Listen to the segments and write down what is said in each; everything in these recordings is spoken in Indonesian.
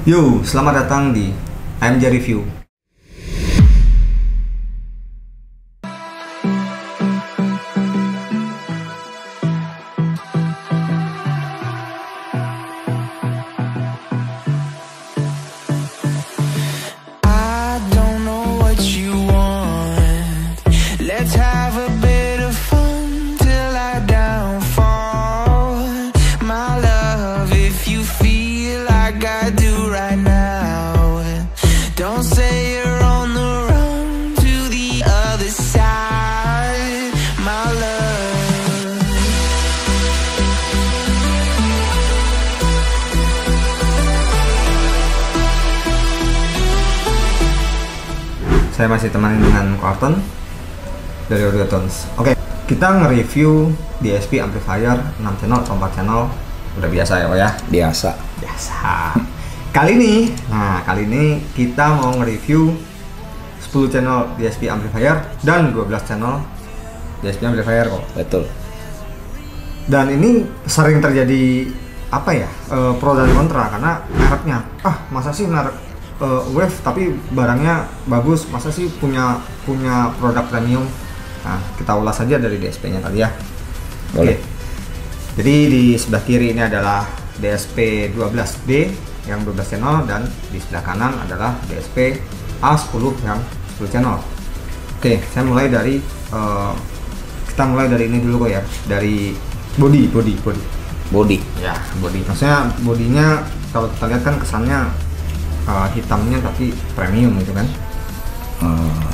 Yo, selamat datang di AMJ Review. I don't know what you want. Let's have a bit of fun till I downfall. My love, if you feel like I do right now, don't say you're on the run to the other side, my love. Saya masih temani dengan Carlton dari Audiotones. Oke, kita nge-review DSP amplifier 6 channel atau 4 channel. Udah biasa ya, Pak ya? Biasa. Kali ini kita mau nge-review 10 channel DSP amplifier dan 12 channel DSP amplifier kok. Betul. Dan ini sering terjadi pro dan kontra karena mereknya. Masa sih merek Wave tapi barangnya bagus, masa sih punya produk premium. Nah, kita ulas saja dari DSP-nya tadi ya. Boleh. Oke. Jadi di sebelah kiri ini adalah DSP 12D yang 12 channel dan di sebelah kanan adalah DSP A10 yang 10 channel. Oke, saya mulai dari kita mulai dari ini dulu kok ya, dari body. Ya. Body. Maksudnya bodinya kalau kita lihat kan kesannya hitamnya tapi premium gitu kan.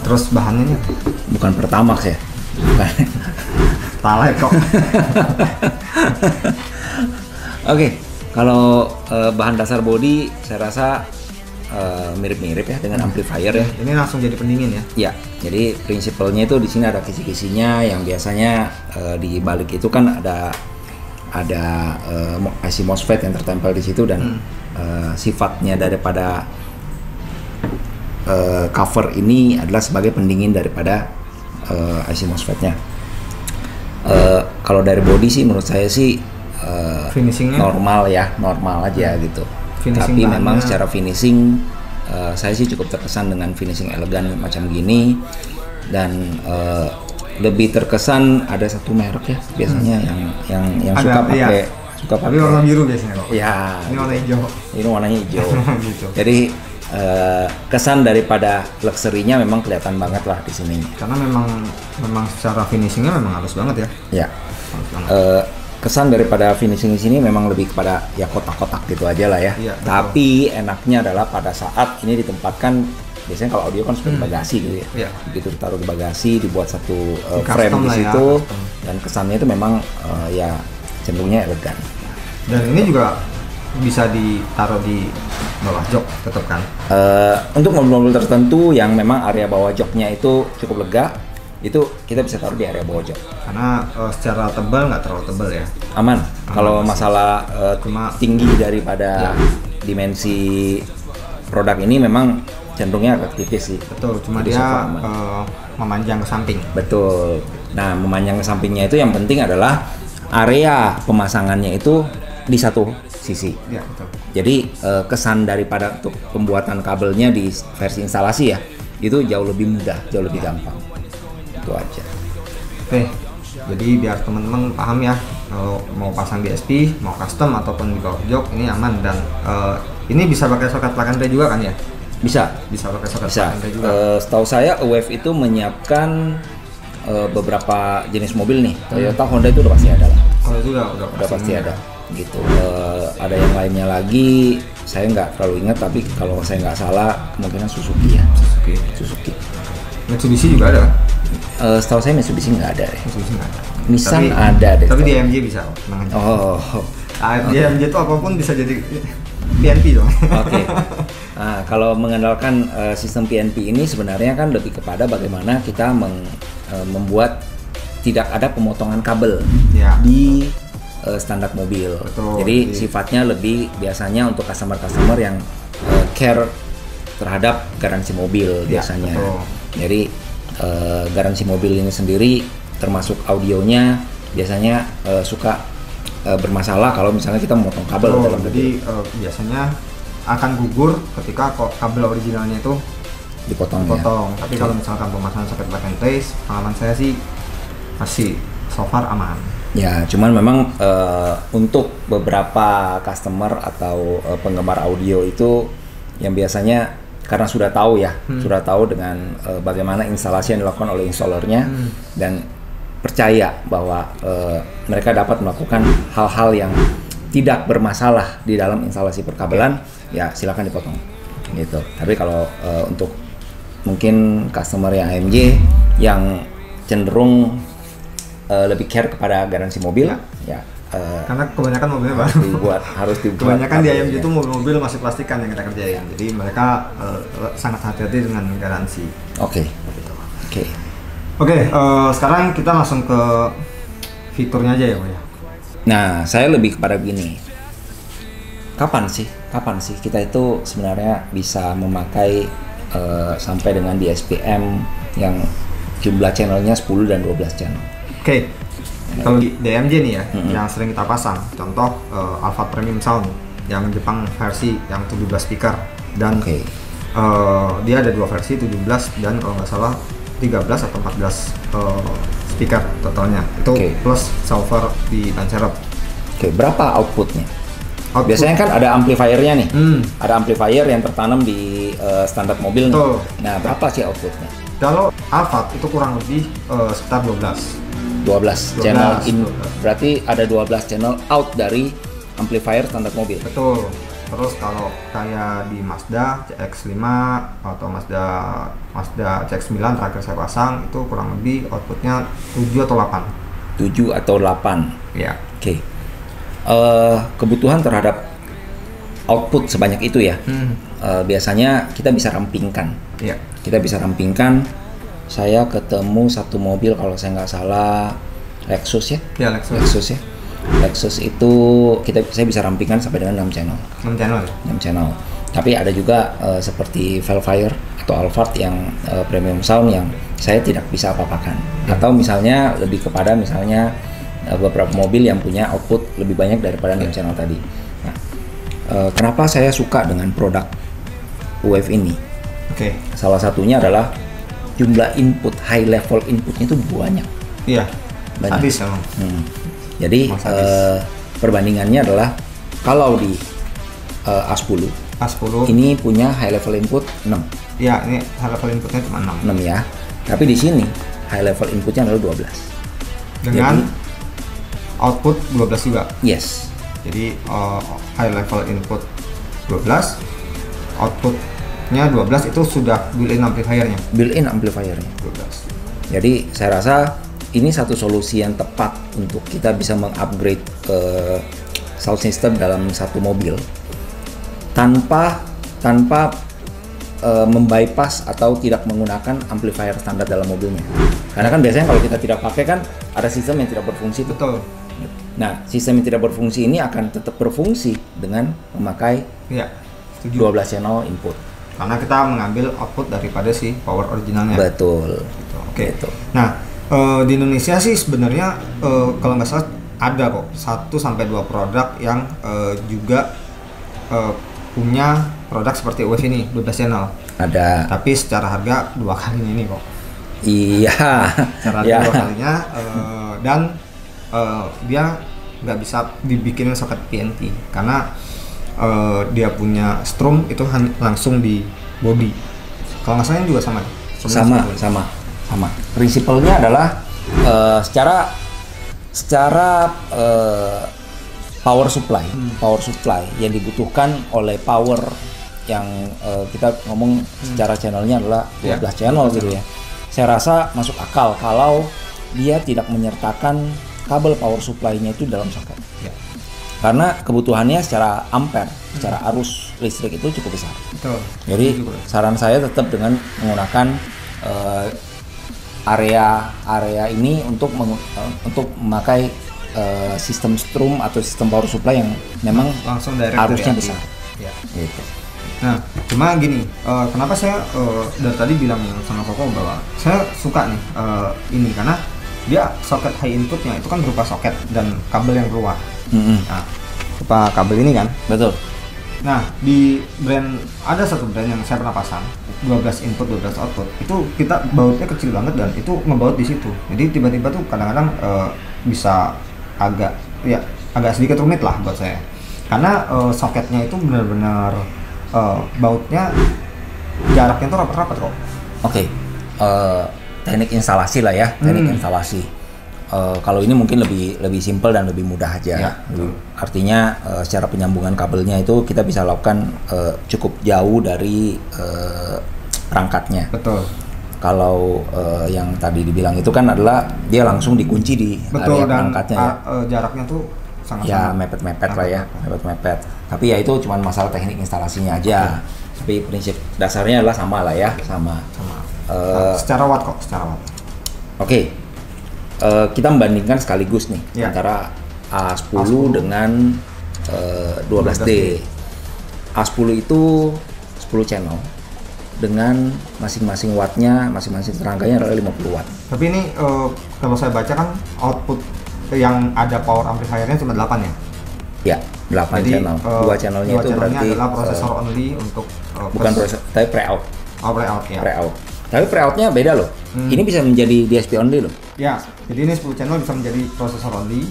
Terus bahannya Bukan Pertamax ya? Bukan. Talai kok. Oke, kalau bahan dasar body saya rasa mirip-mirip ya dengan amplifier ya. Ini langsung jadi pendingin ya. Ya, jadi prinsipalnya itu di sini ada kisi-kisinya yang biasanya di balik itu kan ada IC MOSFET yang tertempel di situ dan sifatnya daripada cover ini adalah sebagai pendingin daripada IC MOSFET-nya. Kalau dari body sih menurut saya sih finishingnya normal aja gitu. Tapi memang secara finishing saya sih cukup terkesan dengan finishing elegan macam gini dan lebih terkesan ada satu merek ya biasanya yang suka pakai tapi warna biru biasanya kok. Ya. Ini warna hijau. Ini warnanya hijau. Gitu. Jadi kesan daripada luxury-nya memang kelihatan banget lah di sini. Karena memang secara finishingnya memang halus banget ya. Ya. Kesan daripada finishing di sini memang lebih kepada ya kotak-kotak gitu aja lah ya. Iya, tapi enaknya adalah pada saat ini ditempatkan, biasanya kalau audio kan suka di bagasi gitu ya. Iya. Begitu ditaruh di bagasi, dibuat satu Custom frame di lah ya, situ custom. dan kesannya itu memang ya cenderungnya elegan. Dan ini juga bisa ditaruh di bawah jok tetap kan. Untuk mobil-mobil tertentu yang memang area bawah joknya itu cukup lega, itu kita bisa taruh di area bawah jok. Karena secara tebal nggak terlalu tebal ya. Aman. Kalau masih. masalah Cuma tinggi daripada dimensi produk ini memang cenderungnya agak tipis sih. betul, cuma Jadi dia sofa aman. memanjang ke samping. Betul. Nah, memanjang ke sampingnya itu yang penting adalah area pemasangannya itu di satu sisi. Ya, betul. Jadi kesan daripada untuk pembuatan kabelnya di versi instalasi ya itu jauh lebih mudah, jauh lebih gampang. Itu aja. Oke, jadi biar teman-teman paham ya, kalau mau pasang DSP, mau custom ataupun di bawah jok ini aman dan ini bisa pakai soket plug and play juga kan ya? Bisa. Bisa pakai soket Bisa. plug and play juga. Setahu saya Wave itu menyiapkan beberapa jenis mobil nih. Toyota, Honda itu udah pasti ada lah. Kalau itu udah Pasti ada. Gitu. Ada yang lainnya lagi, saya nggak terlalu ingat tapi kalau saya nggak salah kemungkinan Suzuki ya. Suzuki. Mitsubishi juga ada kan? Setahu saya Mitsubishi nggak ada deh. Mitsubishi nggak ada. Nissan Tapi- ada deh. Tapi di setahu. AMJ bisa kok, tenang aja. Oh. Di AMJ itu apapun bisa jadi PNP dong. Oke. Nah, kalau mengandalkan sistem PNP ini sebenarnya kan lebih kepada bagaimana kita membuat tidak ada pemotongan kabel Ya. di standar mobil. Betul. Jadi sifatnya lebih biasanya untuk customer yang care terhadap garansi mobil Ya, biasanya. betul. Jadi garansi mobil ini sendiri termasuk audionya biasanya suka bermasalah kalau misalnya kita memotong kabel dalam jadi mobil. biasanya akan gugur ketika kabel originalnya itu dipotong. Tapi kalau misalkan pemasangan soket plug and trace, pengalaman saya sih masih so far aman. Ya, cuman memang untuk beberapa customer atau penggemar audio itu yang biasanya karena sudah tahu ya, sudah tahu dengan bagaimana instalasi yang dilakukan oleh installernya dan percaya bahwa mereka dapat melakukan hal-hal yang tidak bermasalah di dalam instalasi perkabelan, ya silakan dipotong gitu. Tapi kalau untuk mungkin customer yang AMG yang cenderung lebih care kepada garansi mobil, ya karena kebanyakan mobilnya harus dibuat. Kebanyakan di AMG itu mobil masih plastikan yang kita kerjain, jadi mereka sangat hati-hati dengan garansi. Oke. Sekarang kita langsung ke fiturnya aja ya, Pak ya. Nah, saya lebih kepada begini. Kapan sih kita itu sebenarnya bisa memakai sampai dengan DSP-M yang jumlah channelnya 10 dan 12 channel. Kalau di DMJ nih ya, yang sering kita pasang, contoh Alphard Premium Sound yang Jepang versi yang 17 speaker dan dia ada dua versi 17 dan kalau nggak salah 13 atau 14 speaker totalnya itu plus subwoofer di Pancerop. Berapa outputnya? Biasanya kan ada amplifiernya nih, ada amplifier yang tertanam di standar mobil nih. Nah, berapa sih outputnya? Kalau Alphard itu kurang lebih sekitar 12 channel in, berarti ada 12 channel out dari amplifier standar mobil. Betul. Terus kalau kayak di Mazda CX-5 atau Mazda CX-9 terakhir saya pasang itu kurang lebih outputnya 7 atau 8. 7 atau 8. Ya. Kebutuhan terhadap output sebanyak itu ya. Biasanya kita bisa rampingkan. Iya. Kita bisa rampingkan. Saya ketemu satu mobil kalau saya nggak salah Lexus ya. Ya, Lexus. Lexus itu saya bisa rampingkan sampai dengan 6 channel. 6 channel. Tapi ada juga seperti Velfire atau Alphard yang premium sound yang saya tidak bisa apa-apakan. Atau misalnya lebih kepada misalnya beberapa mobil yang punya output lebih banyak daripada 6 channel tadi. Nah, kenapa saya suka dengan produk UF ini? Salah satunya adalah jumlah input, high level inputnya itu banyak. Iya. Banyak. Habis emang. Jadi perbandingannya adalah kalau di A10 ini punya high level input 6. Iya, ini high level inputnya cuma 6 ya. Tapi di sini high level inputnya adalah 12. Dengan output 12 juga. Yes. Jadi high level input 12, outputnya 12 itu sudah built-in amplifiernya. 12. Jadi saya rasa ini satu solusi yang tepat untuk kita bisa mengupgrade sound system dalam satu mobil tanpa membypass atau tidak menggunakan amplifier standar dalam mobilnya. Karena kan biasanya kalau kita tidak pakai kan ada sistem yang tidak berfungsi. Betul. Nah, sistem yang tidak berfungsi ini akan tetap berfungsi dengan memakai 12 channel input. Karena kita mengambil output daripada si power originalnya. Betul. Gitu. Nah, di Indonesia sih sebenarnya kalau nggak salah ada kok 1-2 produk yang juga punya produk seperti UF ini 12 channel. Ada. Tapi secara harga 2 kali ini kok. Iya. Secara harga 2 kalinya dan dia nggak bisa dibikinin soket PNT karena dia punya strum itu langsung di body. Kalau nggak salah ini juga sama. Sama. Prinsipalnya adalah secara power supply yang dibutuhkan oleh power yang kita ngomong secara channelnya adalah 12 channel gitu ya. Saya rasa masuk akal kalau dia tidak menyertakan kabel power supply-nya itu dalam soket. Karena kebutuhannya secara ampere, secara arus listrik itu cukup besar. Betul. Jadi saran saya tetap dengan menggunakan area ini untuk memakai sistem strum atau sistem power supply yang memang langsung direct arusnya besar. Gitu. Nah, cuma gini, kenapa saya dari tadi bilang sama Koko bahwa saya suka nih ini karena dia soket high inputnya itu kan berupa soket dan kabel yang keluar. Nah, berupa kabel ini kan. Betul. Nah, di brand ada satu brand yang saya pernah pasang 12 input 12 output. Itu kita bautnya kecil banget dan itu ngebaut di situ. Jadi tiba-tiba tuh kadang-kadang bisa agak sedikit rumit lah buat saya. Karena soketnya itu benar-benar bautnya jaraknya tuh rapat-rapat kok. Oke. Teknik instalasi lah ya, teknik instalasi. Kalau ini mungkin lebih simpel dan lebih mudah aja. Ya, artinya secara penyambungan kabelnya itu kita bisa lakukan cukup jauh dari perangkatnya. Betul. Kalau yang tadi dibilang itu kan adalah dia langsung dikunci di area perangkatnya. Jaraknya tuh sangat ya mepet-mepet lah ya, mepet-mepet. Tapi ya itu cuma masalah teknik instalasinya aja. Tapi prinsip dasarnya adalah sama lah ya, sama. Secara watt kok, secara watt. Oke. Kita membandingkan sekaligus nih antara A10 dengan 12D. A10 itu 10 channel dengan masing-masing wattnya, masing-masing terangganya adalah 50 watt. Tapi ini kalau saya baca kan output yang ada power amplifiernya cuma 8 ya? Ya, 8 jadi, channel. Dua channelnya itu berarti adalah prosesor only untuk bukan prosesor, tapi pre-out. Oh, pre-out ya. Pre-out. Tapi pre-outnya beda loh. Ini bisa menjadi DSP only loh. Ya, jadi ini 10 channel bisa menjadi prosesor only.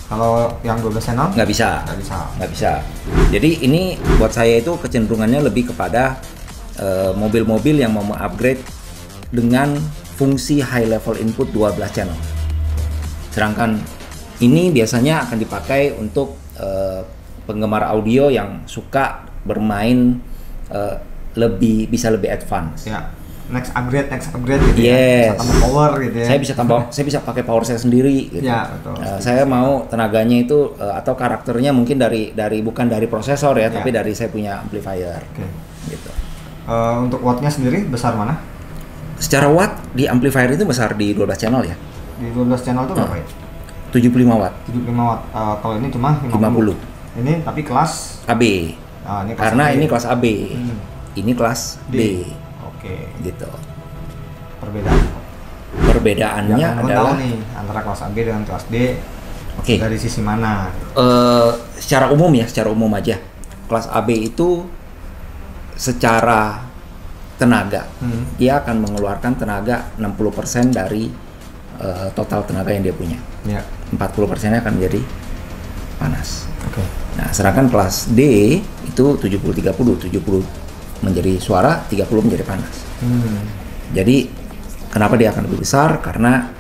Kalau yang 12 channel nggak bisa. Nggak bisa. Jadi ini buat saya itu kecenderungannya lebih kepada mobil-mobil yang mau upgrade dengan fungsi high level input 12 channel. Sedangkan ini biasanya akan dipakai untuk penggemar audio yang suka bermain bisa lebih advance. Ya. Next upgrade gitu. Yes. Ya. Bisa tambah power gitu ya. Saya bisa pakai power saya sendiri gitu. Ya, betul. Saya mau tenaganya itu atau karakternya mungkin bukan dari prosesor ya, tapi dari saya punya amplifier. Oke. Gitu. Untuk wattnya sendiri besar mana? Secara watt di amplifier itu besar di 12 channel ya. Di 12 channel itu berapa ya? 75 watt. 75 watt. Kalau ini cuma 50. Ini tapi kelas AB. Ini kelas karena AB. ini kelas AB. Ini kelas D. Oke. Gitu. Perbedaannya yang adalah tahu nih antara kelas AB dengan kelas D. Oke. Dari sisi mana? Secara umum aja. Kelas AB itu secara tenaga dia akan mengeluarkan tenaga 60% dari total tenaga yang dia punya. Ya. 40%-nya akan menjadi panas. Oke. Nah, sedangkan kelas D itu 70-30, 70 menjadi suara, 30 menjadi panas. Jadi kenapa dia akan lebih besar? Karena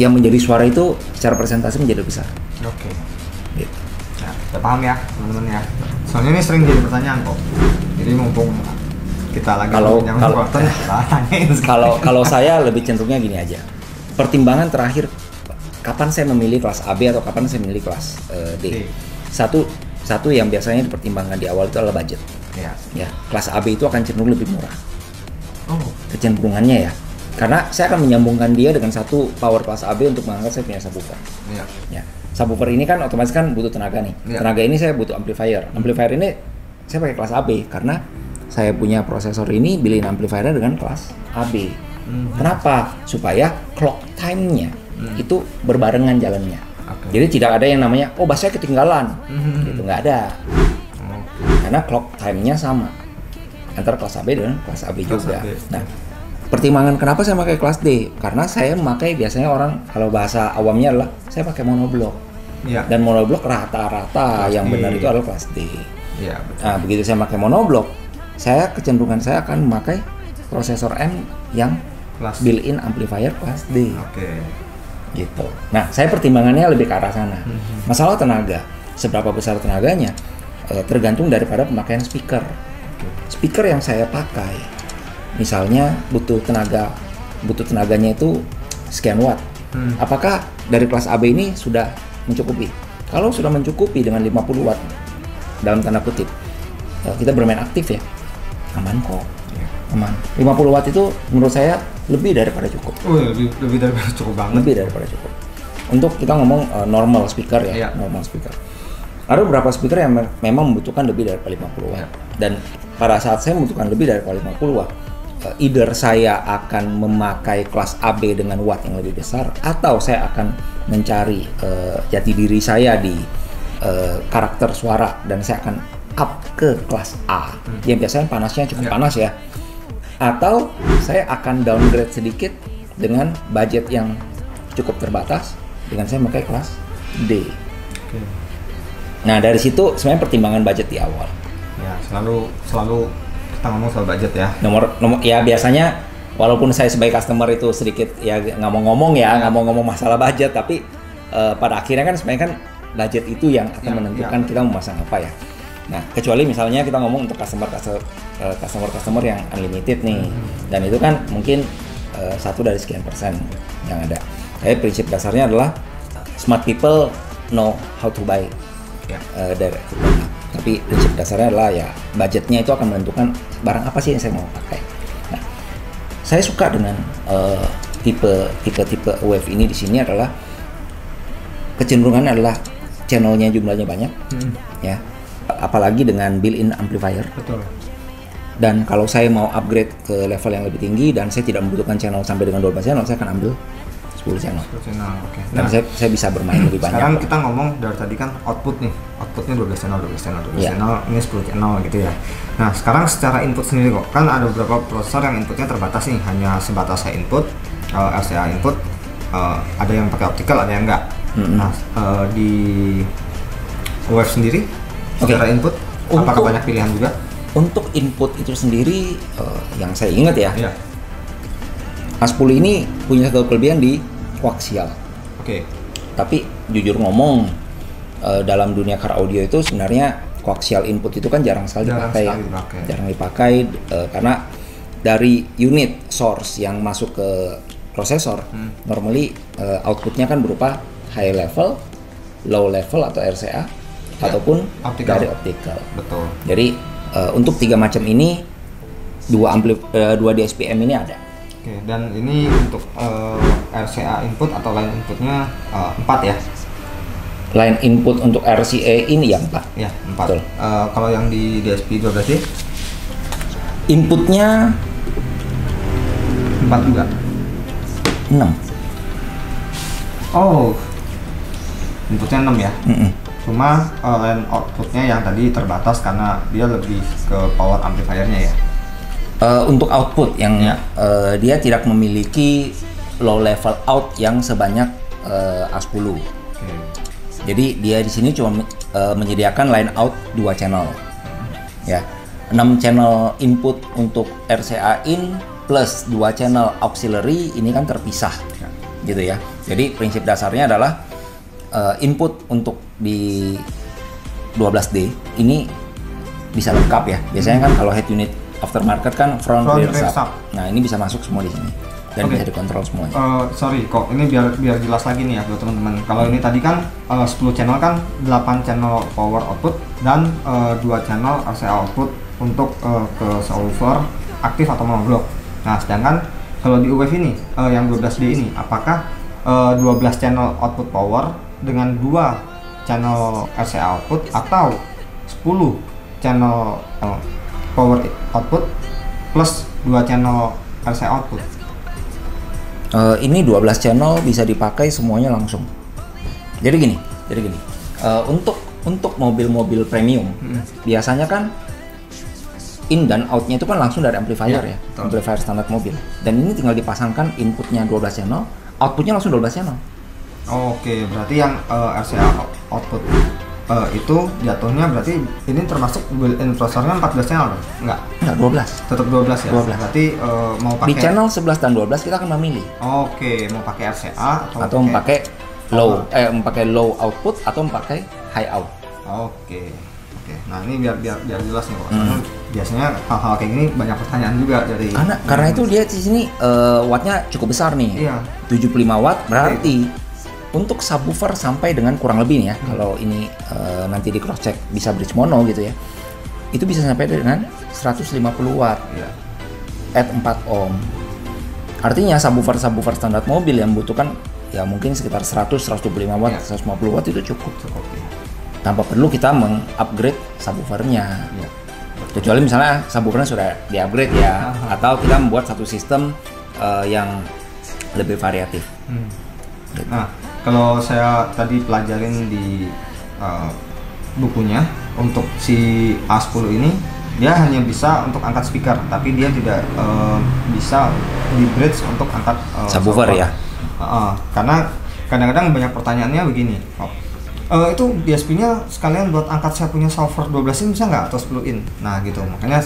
yang menjadi suara itu secara presentasi menjadi besar. Oke. Gitu. Nah, kita paham ya teman-teman ya. Soalnya ini sering jadi pertanyaan kok. Jadi mumpung kita lagi kalau saya lebih cenderungnya gini aja. Pertimbangan terakhir kapan saya memilih kelas AB atau kapan saya memilih kelas D. Satu yang biasanya dipertimbangkan di awal itu adalah budget. Ya, kelas AB itu akan cenderung lebih murah. Kecenderungannya ya. Karena saya akan menyambungkan dia dengan satu power kelas AB untuk mengangkat saya punya subwoofer. Ya. Subwoofer ini kan otomatis kan butuh tenaga nih. Tenaga ini saya butuh amplifier. Amplifier ini saya pakai kelas AB karena saya punya prosesor ini bilihin amplifiernya dengan kelas AB. Kenapa? Supaya clock time-nya itu berbarengan jalannya. Jadi tidak ada yang namanya bass saya ketinggalan. Gitu nggak ada. Karena clock time-nya sama antara kelas AB dan kelas AB juga. Nah, pertimbangan kenapa saya pakai kelas D? Karena saya memakai biasanya orang kalau bahasa awamnya adalah saya pakai monoblock. Dan monoblock rata-rata yang benar itu adalah kelas D. Nah, begitu saya pakai monoblock, kecenderungan saya akan memakai prosesor M yang built-in amplifier kelas D. Gitu. Nah, saya pertimbangannya lebih ke arah sana. Masalah tenaga, seberapa besar tenaganya tergantung daripada pemakaian speaker. Speaker yang saya pakai, misalnya butuh tenaganya itu sekian watt. Apakah dari kelas AB ini sudah mencukupi? Kalau sudah mencukupi dengan 50 watt dalam tanda kutip, kita bermain aktif ya, aman kok. Aman. 50 watt itu menurut saya lebih daripada cukup. Lebih daripada cukup banget. Lebih daripada cukup. Untuk kita ngomong normal speaker ya, normal speaker. Ada beberapa speaker yang memang membutuhkan lebih daripada 50 watt. Dan pada saat saya membutuhkan lebih daripada 50 watt, either saya akan memakai kelas AB dengan watt yang lebih besar, atau saya akan mencari jati diri saya di karakter suara dan saya akan up ke kelas A. Yang biasanya panasnya cukup panas ya. Atau saya akan downgrade sedikit dengan budget yang cukup terbatas dengan saya pakai kelas D. Nah, dari situ sebenarnya pertimbangan budget di awal. Ya, selalu kita ngomong soal budget ya. Nomor ya biasanya walaupun saya sebagai customer itu sedikit ya nggak mau ngomong masalah budget, tapi pada akhirnya kan sebenarnya kan budget itu yang akan menentukan kita mau memasang apa ya. Nah, kecuali misalnya kita ngomong untuk customer yang unlimited nih, dan itu kan mungkin 1 dari sekian persen yang ada. Tapi prinsip dasarnya adalah smart people know how to buy direct. Tapi prinsip dasarnya adalah ya budgetnya itu akan menentukan barang apa sih yang saya mau pakai. Nah, saya suka dengan tipe wave ini di sini adalah kecenderungan adalah channelnya jumlahnya banyak, ya. Apalagi dengan built-in amplifier. Betul. Dan kalau saya mau upgrade ke level yang lebih tinggi dan saya tidak membutuhkan channel sampai dengan 12 channel, saya akan ambil 10 channel. 10 channel, oke. Dan saya bisa bermain lebih banyak. Sekarang kita ngomong dari tadi kan outputnya 12 channel, ini 10 channel gitu ya. Nah, sekarang secara input sendiri kok, kan ada beberapa prosesor yang inputnya terbatas nih, hanya sebatas saya input, RCA input, ada yang pakai optical, ada yang enggak. Nah, di wave sendiri, secara input, apakah banyak pilihan juga? Untuk input itu sendiri, yang saya ingat ya, A10 ini punya satu kelebihan di koaksial. Tapi jujur ngomong, dalam dunia car audio itu sebenarnya koaksial input itu kan jarang sekali dipakai, karena dari unit source yang masuk ke prosesor, normally outputnya kan berupa high level, low level atau RCA, ataupun dari optical. Betul. Jadi untuk 3 macam ini, 2 DSP-M ini ada. Oke, dan ini untuk RCA input atau line inputnya 4 ya? Line input untuk RCA ini yang 4. Ya, 4. Kalau yang di DSP 12D? Inputnya 4 juga? 6. Oh, inputnya 6 ya? Cuma line outputnya yang tadi terbatas karena dia lebih ke power amplifiernya ya? Untuk output yang dia tidak memiliki low level out yang sebanyak A10. Jadi dia di sini cuma menyediakan line out 2 channel. Ya. 6 channel input untuk RCA in plus 2 channel auxiliary ini kan terpisah. Gitu ya. Jadi prinsip dasarnya adalah input untuk di 12D ini bisa lengkap ya. Biasanya kan kalau head unit aftermarket kan front rear sub. Nah, ini bisa masuk semua di sini dan bisa dikontrol semuanya. Sorry kok, ini biar jelas lagi nih ya buat teman-teman. Kalau ini tadi kan 10 channel kan 8 channel power output dan 2 channel RCA output untuk ke subwoofer aktif atau monoblock. Nah, sedangkan kalau di UWF ini yang 12D ini, apakah 12 channel output power dengan 2 channel RCA output atau 10 channel power output plus 2 channel RCA output? Ini 12 channel bisa dipakai semuanya langsung. Jadi gini. Untuk mobil-mobil premium biasanya kan in dan outnya itu kan langsung dari amplifier ya, amplifier standar mobil. Dan ini tinggal dipasangkan inputnya 12 channel, outputnya langsung 12 channel. Oke, berarti yang RCA output itu jatuhnya berarti ini termasuk built-in prosesornya 14 channel? Enggak, 12. Tetap 12 ya? 12. Berarti mau pakai... Di channel 11 dan 12 kita akan memilih. Oke, mau pakai RCA atau memakai low output atau memakai high out. Oke. Nah, ini biar jelas nih kok. Karena biasanya hal-hal kayak gini banyak pertanyaan juga dari... Karena itu dia di sini wattnya cukup besar nih. Iya. 75 watt berarti untuk subwoofer sampai dengan kurang lebih nih ya, kalau ini nanti di cross check bisa bridge mono gitu ya, itu bisa sampai dengan 150 watt at 4 ohm. Artinya subwoofer standar mobil yang membutuhkan ya mungkin sekitar 125 watt, 150 watt itu cukup. Tanpa perlu kita meng-upgrade subwoofernya. Kecuali misalnya subwoofernya sudah di-upgrade ya, atau kita membuat satu sistem yang lebih variatif. Gitu. Nah, kalau saya tadi pelajarin di bukunya untuk si A10 ini dia hanya bisa untuk angkat speaker, tapi dia tidak bisa di bridge untuk angkat subwoofer ya. Karena kadang-kadang banyak pertanyaannya begini, itu DSP-nya sekalian buat angkat saya punya subwoofer 12 in bisa nggak atau 10 in? Nah gitu, makanya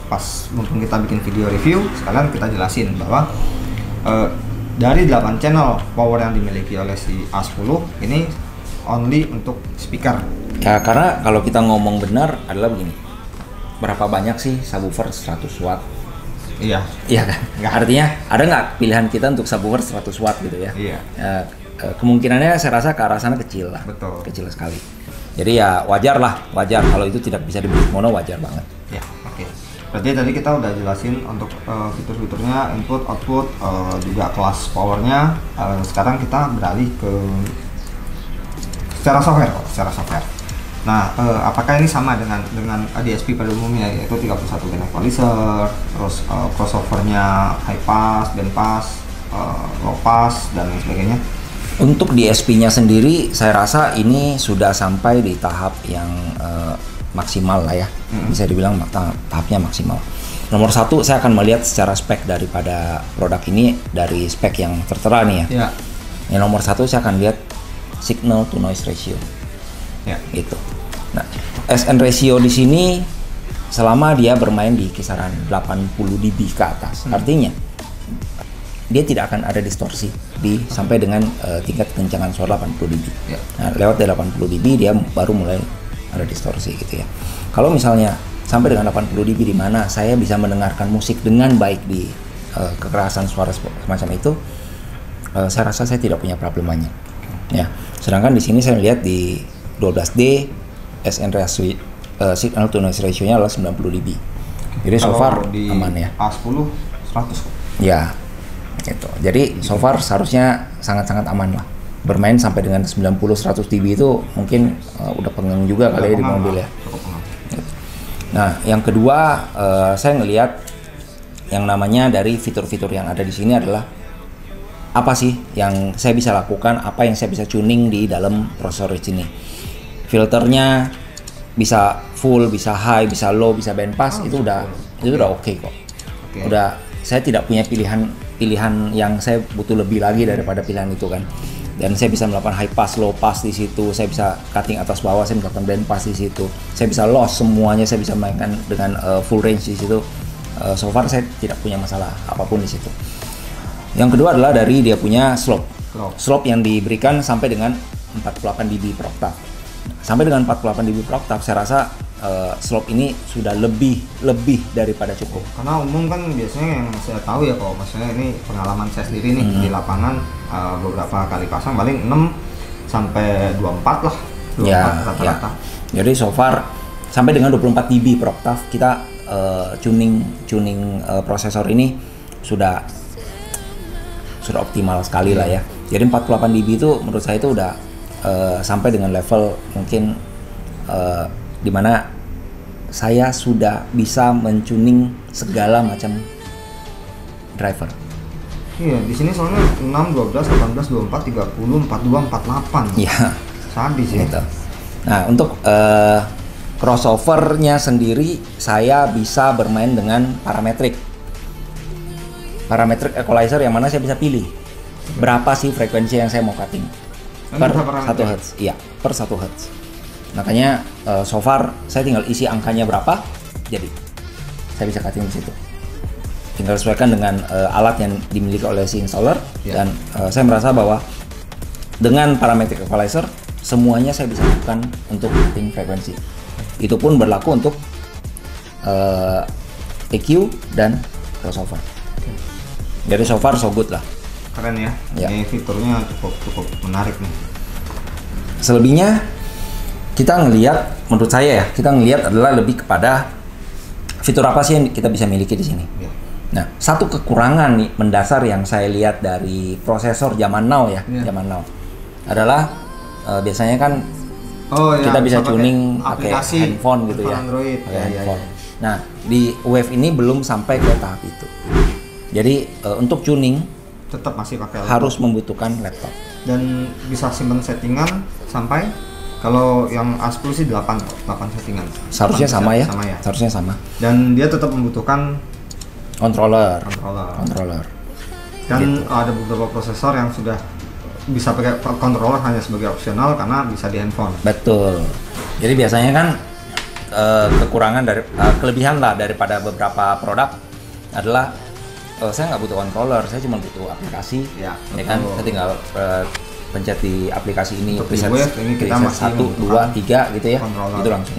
pas mumpung kita bikin video review, sekalian kita jelasin bahwa dari 8 channel power yang dimiliki oleh si A10 ini only untuk speaker. Ya karena kalau kita ngomong benar adalah begini, berapa banyak sih subwoofer 100 watt? Iya. Iya kan? Artinya ada nggak pilihan kita untuk subwoofer 100 watt gitu ya? Iya. Kemungkinannya saya rasa ke arah sana kecil lah. Betul. Kecil sekali. Jadi ya wajar kalau itu tidak bisa dibeli mono, wajar banget. Ya, oke. Berarti tadi kita udah jelasin untuk fitur-fiturnya, input, output, juga kelas powernya. Sekarang kita beralih ke secara software. Nah, apakah ini sama dengan DSP pada umumnya, yaitu 31 gain equalizer, terus crossovernya high pass, band pass, low pass, dan lain sebagainya? Untuk DSP-nya sendiri, saya rasa ini sudah sampai di tahap yang maksimal lah ya, bisa dibilang tahapnya maksimal. Nomor satu, saya akan melihat secara spek daripada produk ini dari spek yang tertera nih ya. Yang nomor satu, saya akan lihat signal to noise ratio. Ya. Gitu. Nah, SN ratio di sini selama dia bermain di kisaran 80 dB ke atas, artinya dia tidak akan ada distorsi sampai dengan tingkat kencangan suara 80 dB. Ya. Nah, lewat dari 80 dB dia baru mulai ada distorsi gitu ya. Kalau misalnya sampai dengan 80 dB di mana saya bisa mendengarkan musik dengan baik di kekerasan suara semacam itu, saya rasa saya tidak punya problemanya. Ya, sedangkan di sini saya lihat di 12D SN ratio signal to noise ratio-nya adalah 90 dB. Jadi so far aman ya. A10 100 kok. Ya. Gitu. Jadi so far seharusnya sangat-sangat aman lah. Bermain sampai dengan 90-100 dB itu mungkin udah pengang juga kali ya di mobil ya. Gitu. Nah, yang kedua saya ngelihat yang namanya dari fitur-fitur yang ada di sini adalah apa sih yang saya bisa lakukan, apa yang saya bisa tuning di dalam prosesor sini. Filternya bisa full, bisa high, bisa low, bisa band pass, itu udah oke kok. Udah, saya tidak punya pilihan yang saya butuh lebih lagi daripada pilihan itu kan. Dan saya bisa melakukan high pass, low pass di situ, saya bisa cutting atas bawah, saya melakukan band pass di situ, saya bisa loss semuanya, saya bisa mainkan dengan full range di situ. So far saya tidak punya masalah apapun di situ. Yang kedua adalah dari dia punya slope yang diberikan sampai dengan 48 dB per octave. Sampai dengan 48 dB per octave saya rasa slope ini sudah lebih daripada cukup. Karena umum kan biasanya yang saya tahu ya, kalau maksudnya ini pengalaman saya sendiri nih di lapangan beberapa kali pasang paling 6 sampai 24 lah. 24 rata-rata. Jadi so far sampai dengan 24 dB per octave kita tuning prosesor ini sudah optimal sekali lah ya. Jadi 48 dB itu menurut saya itu udah sampai dengan level mungkin dimana saya sudah bisa mentuning segala macam driver. Iya, di sini soalnya 6, 12, 18, 24, 30, 42, 48. Iya. Sadis ya. Gitu. Nah, untuk crossovernya sendiri saya bisa bermain dengan parametric equalizer yang mana saya bisa pilih berapa sih frekuensi yang saya mau cutting per 1 Hz. Iya, per 1 Hz. Makanya so far saya tinggal isi angkanya berapa, jadi saya bisa cutting di situ. Tinggal sesuaikan dengan alat yang dimiliki oleh si installer, dan saya merasa bahwa dengan parametric equalizer semuanya saya bisa lakukan untuk cutting frekuensi. Itu pun berlaku untuk EQ dan crossover. Jadi so far so good lah. Keren ya. Ini fiturnya cukup menarik nih. Selebihnya kita ngelihat, menurut saya ya, kita ngelihat adalah lebih kepada fitur apa sih yang kita bisa miliki di sini. Nah, satu kekurangan nih mendasar yang saya lihat dari prosesor zaman now ya, zaman now adalah biasanya kan kita bisa tuning pakai handphone gitu ya, Android. Handphone. Nah, di Wave ini belum sampai ke tahap itu. Jadi untuk tuning tetap masih pakai laptop. Harus membutuhkan laptop. Dan bisa simpan settingan sampai Kalau yang A10 sih 8 settingan. Seharusnya sama ya? Sama ya. Seharusnya sama. Dan dia tetap membutuhkan Controller. Dan gitu. Ada beberapa prosesor yang sudah bisa pakai controller hanya sebagai opsional karena bisa di handphone. Betul. Jadi biasanya kan kekurangan dari kelebihan lah daripada beberapa produk adalah saya nggak butuh controller, saya cuma butuh aplikasi. Ya kan, saya tinggal pencet di aplikasi ini, preset ini kita masih 1, 2, 3 gitu ya, itu langsung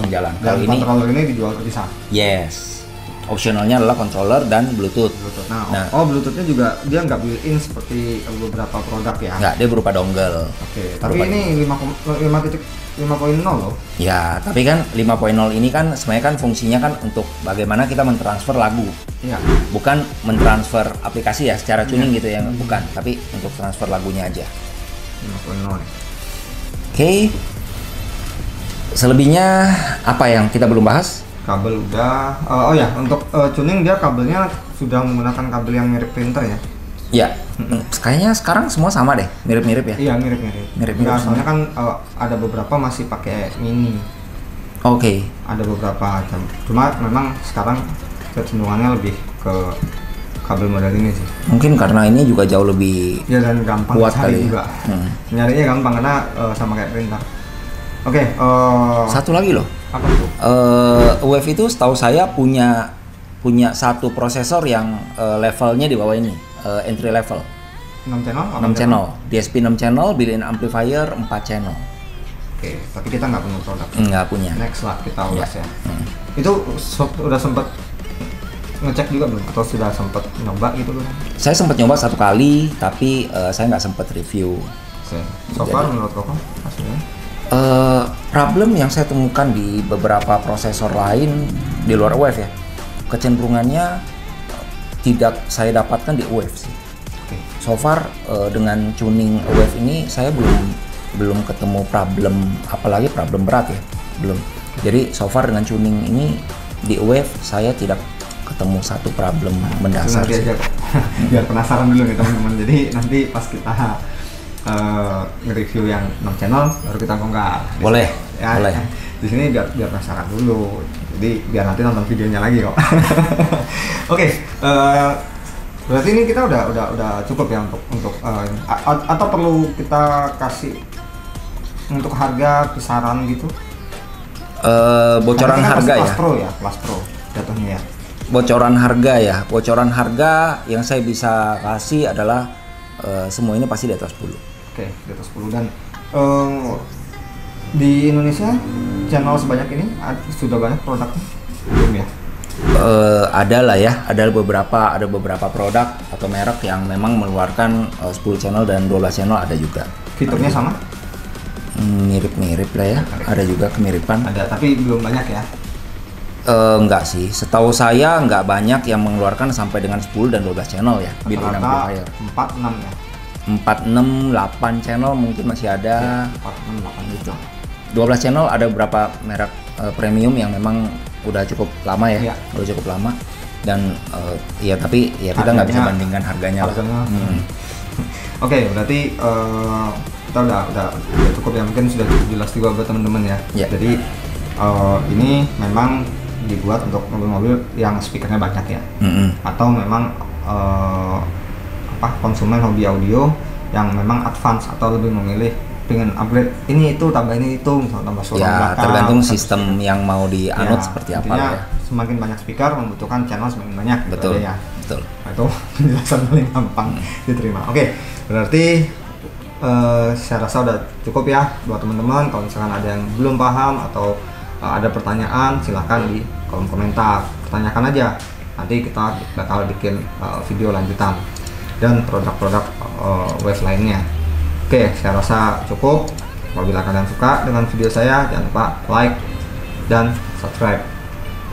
jalan. Kalau ini controller ini dijual terpisah. Yes. Opsionalnya adalah controller dan Bluetooth. Nah, Bluetoothnya juga dia nggak built-in seperti beberapa produk ya? Nggak, dia berupa dongle. Oke, tapi ini 5.0 loh. Ya, tapi kan 5.0 ini kan sebenarnya kan fungsinya kan untuk bagaimana kita mentransfer lagu. Iya. Bukan mentransfer aplikasi ya, secara tuning gitu ya, bukan. Tapi untuk transfer lagunya aja. 5.0. Oke. Selebihnya apa yang kita belum bahas? Kabel udah. Untuk tuning dia kabelnya sudah menggunakan kabel yang mirip printer ya. Ya, kayaknya sekarang semua sama deh, mirip-mirip ya. Iya, mirip-mirip. Soalnya kan ada beberapa masih pakai mini. Oke. Ada beberapa macam. Cuma memang sekarang kecenderungannya lebih ke kabel model ini sih. Mungkin karena ini juga jauh lebih dan gampang kuat cari kali juga. Nyarinya gampang karena sama kayak printer. Oke. Satu lagi loh. Apa tuh? Wave itu setahu saya punya satu prosesor yang levelnya di bawah ini, entry level. 6 channel? 6 channel. DSP 6 channel, built-in amplifier 4 channel. Oke, tapi kita nggak punya produk. Nggak punya. Next lah kita ulas ya. Itu udah sempet ngecek juga belum? Atau sudah sempet nyoba gitu belum? Saya sempat nyoba 1 kali, tapi saya nggak sempat review. So far menurut Koko hasilnya? Problem yang saya temukan di beberapa prosesor lain di luar Wave ya, kecenderungannya tidak saya dapatkan di Wave sih. So far dengan tuning Wave ini saya belum ketemu problem, apalagi problem berat ya, belum. Jadi so far dengan tuning ini di Wave saya tidak ketemu satu problem mendasar sih. Biar penasaran dulu nih teman-teman. Jadi nanti pas kita nge-review yang 6 channel baru kita bongkar. Boleh. Boleh. Di sini biar penasaran dulu. Jadi biar nanti nonton videonya lagi kok. Oke, berarti ini kita udah cukup ya untuk atau perlu kita kasih untuk harga kisaran gitu? Bocoran harga ya. Kelas Pro jatuhnya ya. Bocoran harga yang saya bisa kasih adalah semua ini pasti di atas 10. Oke, di atas 10. Dan di Indonesia channel sebanyak ini sudah banyak produknya belum ya? Ada lah ya, ada beberapa produk atau merek yang memang mengeluarkan 10 channel dan 12 channel ada juga. Fiturnya sama? Mirip-mirip lah ya, ada juga kemiripan. Ada, tapi belum banyak ya? Enggak sih, setahu saya nggak banyak yang mengeluarkan sampai dengan 10 dan 12 channel ya. Rata-rata 4, 6 ya? 4, 6, 8 channel mungkin masih ada. 4, 6, 8 gitu. 12 channel ada beberapa merek premium yang memang udah cukup lama ya, udah cukup lama. Dan ya tapi ya kita nggak bisa bandingkan harganya lah. Oke, berarti kita udah cukup ya, mungkin sudah cukup jelas juga buat teman-teman ya. Jadi ini memang dibuat untuk mobil-mobil yang speakernya banyak ya, atau memang konsumen hobi audio yang memang advance atau lebih memilih pengen upgrade ini itu tambah ini itu, misalnya tambah suara belakang. Tergantung sistem yang mau dianut seperti apa ya. Semakin banyak speaker membutuhkan channel semakin banyak. Betul. Ya. Betul. Itu penjelasan paling gampang diterima. Oke, berarti saya rasa udah cukup ya buat teman-teman. Kalau misalkan ada yang belum paham atau ada pertanyaan, silahkan di kolom komentar, pertanyakan aja. Nanti kita bakal bikin video lanjutan dan produk-produk Wave lainnya. Oke, saya rasa cukup. Apabila kalian suka dengan video saya, jangan lupa like dan subscribe.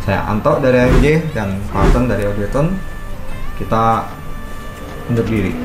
Saya Anto dari AMJ dan Carlton dari Audiotone. Kita undur diri.